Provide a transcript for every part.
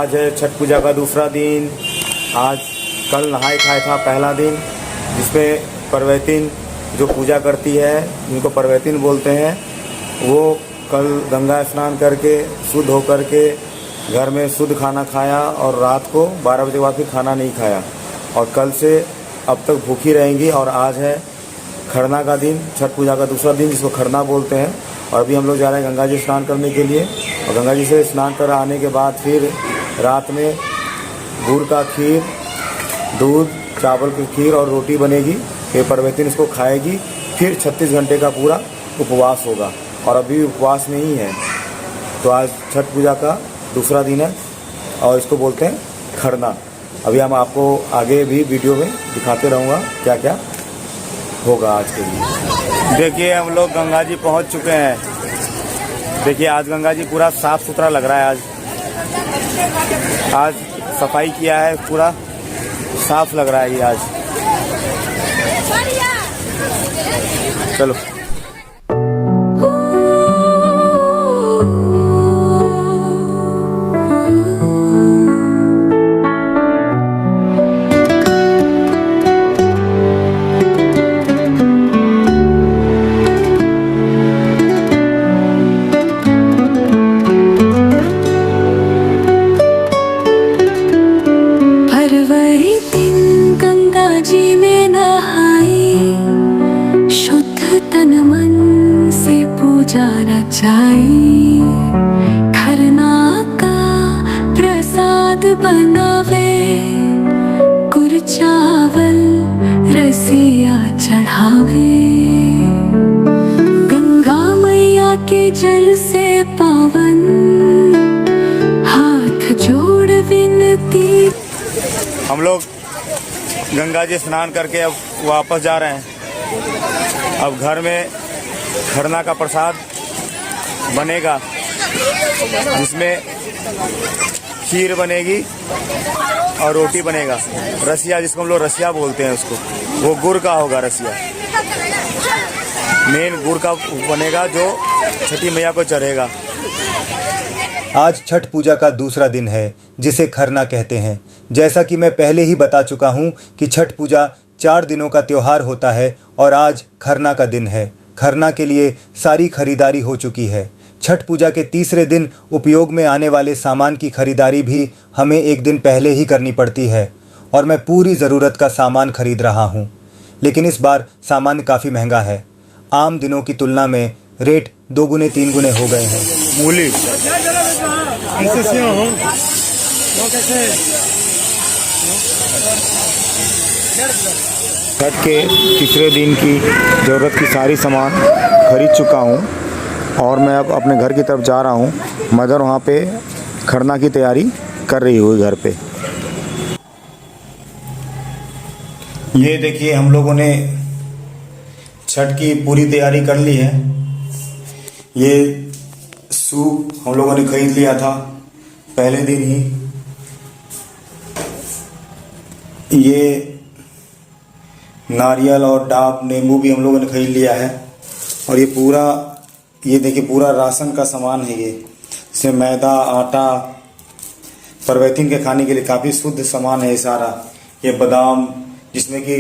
आज है छठ पूजा का दूसरा दिन। आज कल नहाए खाए था पहला दिन, जिसमें परवैतिन जो पूजा करती है, जिनको परवैतिन बोलते हैं, वो कल गंगा स्नान करके शुद्ध होकर के घर में शुद्ध खाना खाया और रात को 12 बजे के बाद फिर खाना नहीं खाया और कल से अब तक भूखी रहेंगी। और आज है खरना का दिन, छठ पूजा का दूसरा दिन, जिसको खरना बोलते हैं। और अभी हम लोग जा रहे हैं गंगा जी स्नान करने के लिए और गंगा जी से स्नान कर आने के बाद फिर रात में गुड़ का खीर, दूध, चावल की खीर और रोटी बनेगी। फिर परवैतिन इसको खाएगी। फिर 36 घंटे का पूरा उपवास होगा और अभी उपवास में ही है। तो आज छठ पूजा का दूसरा दिन है और इसको बोलते हैं खरना। अभी हम आपको आगे भी वीडियो में दिखाते रहूँगा क्या क्या होगा आज के लिए। देखिए हम लोग गंगा जी पहुँच चुके हैं। देखिए आज गंगा जी पूरा साफ़ सुथरा लग रहा है। आज सफाई किया है, पूरा साफ लग रहा है ये आज। चलो खरना का प्रसाद बनावे, गुड़ चावल रसिया चढ़ावे। गंगा मैया के जल से पावन, हाथ जोड़ विनती। हम लोग गंगा जी स्नान करके अब वापस जा रहे हैं। अब घर में खरना का प्रसाद बनेगा, जिसमें खीर बनेगी और रोटी बनेगा। रसिया, जिसको हम लोग रसिया बोलते हैं, उसको वो गुड़ का होगा। रसिया मेन गुड़ का बनेगा जो छठी मैया को चढ़ेगा। आज छठ पूजा का दूसरा दिन है, जिसे खरना कहते हैं। जैसा कि मैं पहले ही बता चुका हूँ कि छठ पूजा 4 दिनों का त्यौहार होता है और आज खरना का दिन है। खरना के लिए सारी खरीदारी हो चुकी है। छठ पूजा के तीसरे दिन उपयोग में आने वाले सामान की खरीदारी भी हमें एक दिन पहले ही करनी पड़ती है और मैं पूरी ज़रूरत का सामान खरीद रहा हूँ। लेकिन इस बार सामान काफ़ी महंगा है। आम दिनों की तुलना में रेट 2 गुने 3 गुने हो गए हैं। मूली छठ के तीसरे दिन की ज़रूरत की सारी सामान खरीद चुका हूँ और मैं अब अपने घर की तरफ जा रहा हूँ। मदर वहाँ पे खरना की तैयारी कर रही हुई घर पे। ये देखिए हम लोगों ने छठ की पूरी तैयारी कर ली है। ये सूप हम लोगों ने खरीद लिया था पहले दिन ही। ये नारियल और डाब नींबू भी हम लोगों ने खरीद लिया है। और ये पूरा, ये देखिए पूरा राशन का सामान है। ये इसमें मैदा, आटा, परवैतिन के खाने के लिए काफ़ी शुद्ध सामान है ये सारा। ये बादाम, जिसमें कि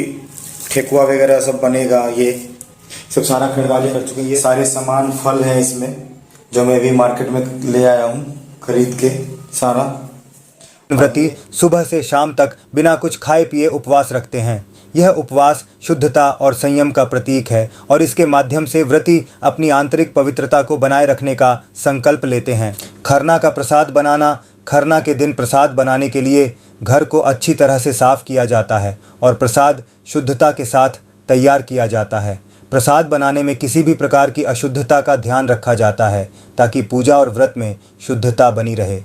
ठेकुआ वगैरह सब बनेगा, ये सब सारा खरीदारी कर चुके हैं। ये सारे सामान, फल हैं इसमें, जो मैं अभी मार्केट में ले आया हूँ खरीद के सारा। व्रती सुबह से शाम तक बिना कुछ खाए पिए उपवास रखते हैं। यह उपवास शुद्धता और संयम का प्रतीक है और इसके माध्यम से व्रती अपनी आंतरिक पवित्रता को बनाए रखने का संकल्प लेते हैं। खरना का प्रसाद बनाना। खरना के दिन प्रसाद बनाने के लिए घर को अच्छी तरह से साफ किया जाता है और प्रसाद शुद्धता के साथ तैयार किया जाता है। प्रसाद बनाने में किसी भी प्रकार की अशुद्धता का ध्यान रखा जाता है ताकि पूजा और व्रत में शुद्धता बनी रहे।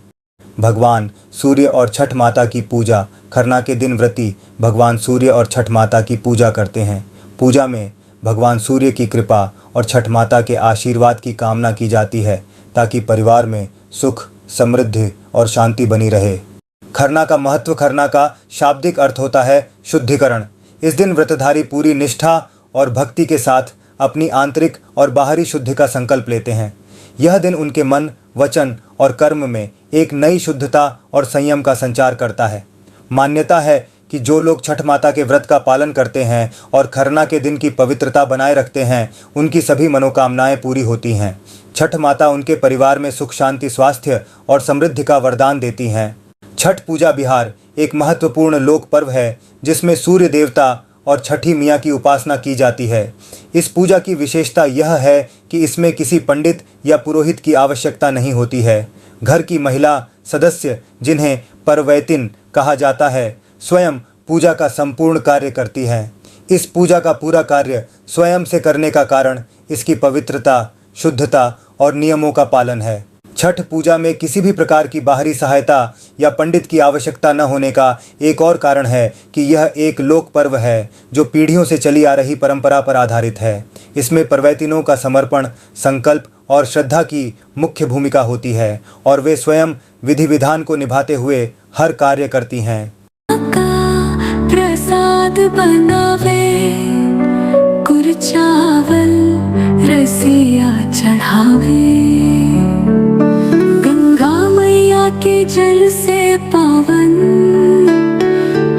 भगवान सूर्य और छठ माता की पूजा। खरना के दिन व्रती भगवान सूर्य और छठ माता की पूजा करते हैं। पूजा में भगवान सूर्य की कृपा और छठ माता के आशीर्वाद की कामना की जाती है ताकि परिवार में सुख, समृद्धि और शांति बनी रहे। खरना का महत्व। खरना का शाब्दिक अर्थ होता है शुद्धिकरण। इस दिन व्रतधारी पूरी निष्ठा और भक्ति के साथ अपनी आंतरिक और बाहरी शुद्धि का संकल्प लेते हैं। यह दिन उनके मन, वचन और कर्म में एक नई शुद्धता और संयम का संचार करता है। मान्यता है कि जो लोग छठ माता के व्रत का पालन करते हैं और खरना के दिन की पवित्रता बनाए रखते हैं, उनकी सभी मनोकामनाएं पूरी होती हैं। छठ माता उनके परिवार में सुख, शांति, स्वास्थ्य और समृद्धि का वरदान देती हैं। छठ पूजा बिहार एक महत्वपूर्ण लोक पर्व है जिसमें सूर्य देवता और छठी मियाँ की उपासना की जाती है। इस पूजा की विशेषता यह है कि इसमें किसी पंडित या पुरोहित की आवश्यकता नहीं होती है। घर की महिला सदस्य, जिन्हें परवैतिन कहा जाता है, स्वयं पूजा का संपूर्ण कार्य करती हैं। इस पूजा का पूरा कार्य स्वयं से करने का कारण इसकी पवित्रता, शुद्धता और नियमों का पालन है। छठ पूजा में किसी भी प्रकार की बाहरी सहायता या पंडित की आवश्यकता न होने का एक और कारण है कि यह एक लोक पर्व है जो पीढ़ियों से चली आ रही परंपरा पर आधारित है। इसमें परवैतिनों का समर्पण, संकल्प और श्रद्धा की मुख्य भूमिका होती है और वे स्वयं विधि विधान को निभाते हुए हर कार्य करती हैं। प्रसाद बनावे, गुड़ चावल रसिया चढ़ावे, गंगा मैया के जल से पावन,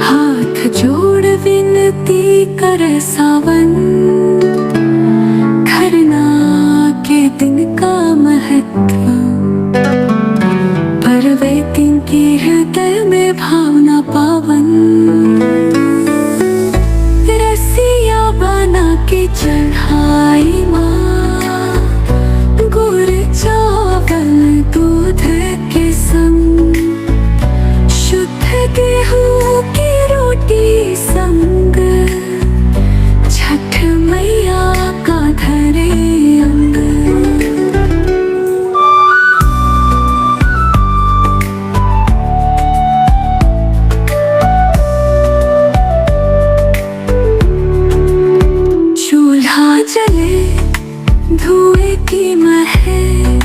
हाथ जोड़ विनती करे सावन, खरना के दिन का महत्व, परवैतिन की हृदय में भावना पावन, रसिया बना के चढ़ाई माँ, गुड़ चावल दूध के संग, शुद्ध गेहूं की रोटी संग, छठ मैया का धरे अंग। जले धुएं की महक,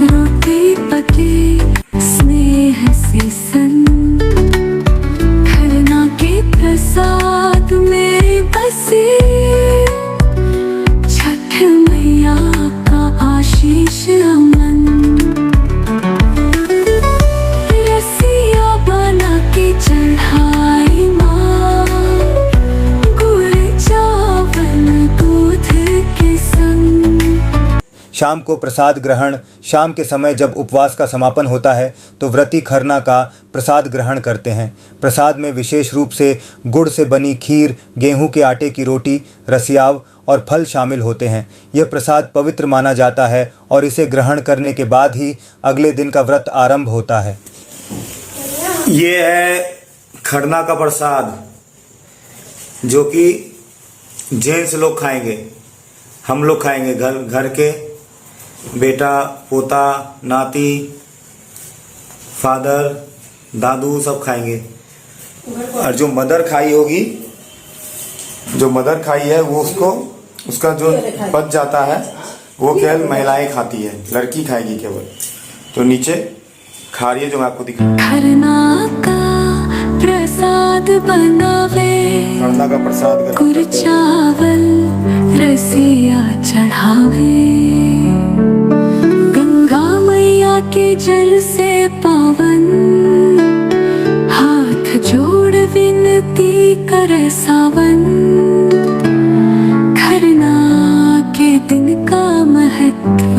रोटी पके स्नेह से सन, खरना के प्रसाद में बसे, छठ मैया का आशीष अमन, रसिया बना के चढ़ाई माँ, गुड़ चावल के संग। शाम को प्रसाद ग्रहण। शाम के समय जब उपवास का समापन होता है तो व्रती खरना का प्रसाद ग्रहण करते हैं। प्रसाद में विशेष रूप से गुड़ से बनी खीर, गेहूं के आटे की रोटी, रसियाव और फल शामिल होते हैं। यह प्रसाद पवित्र माना जाता है और इसे ग्रहण करने के बाद ही अगले दिन का व्रत आरंभ होता है। ये है खरना का प्रसाद जो कि जेंट्स लोग खाएंगे, हम लोग खाएंगे, घर के बेटा, पोता, नाती, फादर, दादू सब खाएंगे। और जो मदर खाई होगी, जो मदर खाई है वो उसका जो बच जाता है वो केवल महिलाएं खाती है, लड़की खाएगी केवल। तो नीचे खा रही है जो मैं आपको दिखा। खरना का प्रसाद बनावे, खरना का प्रसाद गुड़ चावल रसिया चढ़ावे, गंगा मैया के जल से पावन, हाथ जोड़ विनती करे सावन, खरना के दिन का महत्व,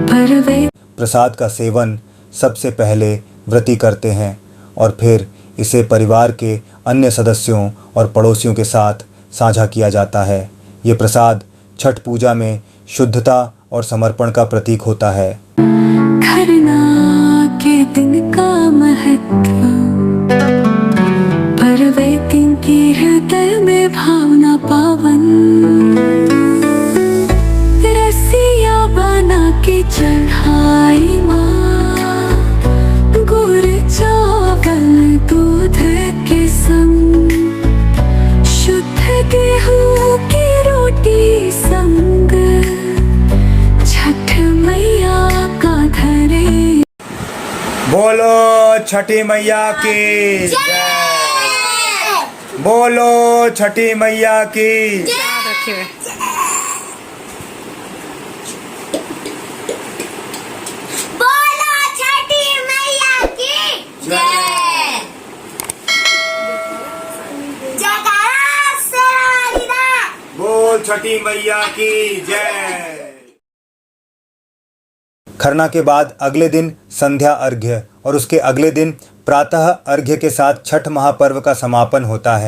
परवे। प्रसाद का सेवन सबसे पहले व्रती करते हैं और फिर इसे परिवार के अन्य सदस्यों और पड़ोसियों के साथ साझा किया जाता है। ये प्रसाद छठ पूजा में शुद्धता और समर्पण का प्रतीक होता है। खरना के दिन का महत्व, परवैतिन की हृदय में भावना पावन, रसिया बना के चढ़ाई माँ, गुड़ चावल दूध के संग, शुद्ध गेहूं की रोटी संग, छठ मैया का धरे। बोलो छठी मैया की जय। बोलो छठी मैया की जय। छठी मैया की जय। खरना के बाद अगले दिन संध्या अर्घ्य और उसके अगले दिन प्रातः अर्घ्य के साथ छठ महापर्व का समापन होता है।